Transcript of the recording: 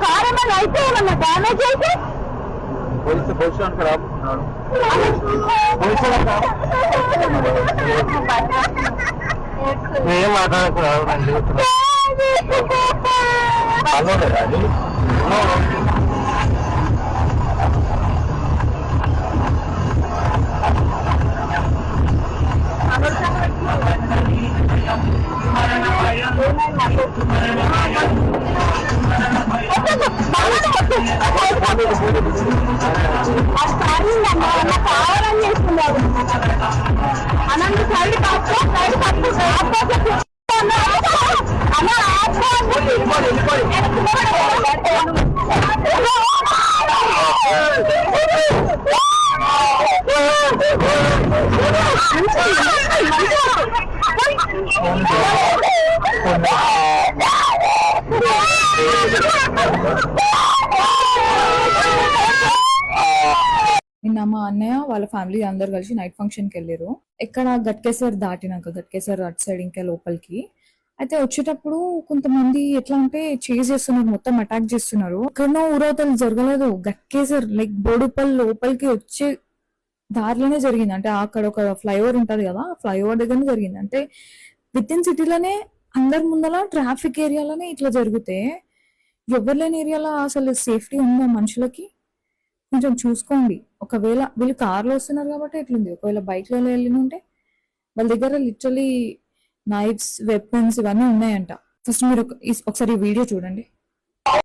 కారేమైనా అయితే ఏమన్నా డ్యామేజ్ అయితే ఏం మాట్లాడకూడదు కావాలని చేస్తున్నారు అనంత సైడ్ నిన్న మా అన్నయ్య వాళ్ళ ఫ్యామిలీ అందరు కలిసి నైట్ ఫంక్షన్ కి వెళ్ళారు. ఇక్కడ గట్కేసర్ దాటినాక గట్కేసర్ అటు సైడ్ ఇంకా లోపలికి అయితే వచ్చేటప్పుడు కొంతమంది ఎట్లా అంటే చేజ్ చేస్తున్నారు, మొత్తం అటాక్ చేస్తున్నారు. ఎక్కడనో ఊరవతలు జరగలేదు, గట్కేసర్ లైక్ బోడుపల్లి లోపలికి వచ్చే దారిలోనే జరిగింది. అంటే అక్కడ ఒక ఫ్లైఓవర్ ఉంటది కదా, ఫ్లైఓవర్ దగ్గరనే జరిగింది. అంటే విత్ ఇన్ సిటీలోనే అందరి ముందల ట్రాఫిక్ ఏరియాలోనే ఇట్లా జరిగితే ఎవరు లేని ఏరియాలో అసలు సేఫ్టీ ఉందా మనుషులకి? కొంచెం చూసుకోండి. ఒకవేళ వీళ్ళు కార్లో వస్తున్నారు కాబట్టి ఎట్లుంది, ఒకవేళ బైక్లో వెళ్ళిన ఉంటే వాళ్ళ దగ్గర లిటరలీ నైఫ్స్, వెపన్స్ ఇవన్నీ ఉన్నాయంట. ఫస్ట్ మీరు ఒకసారి ఈ వీడియో చూడండి.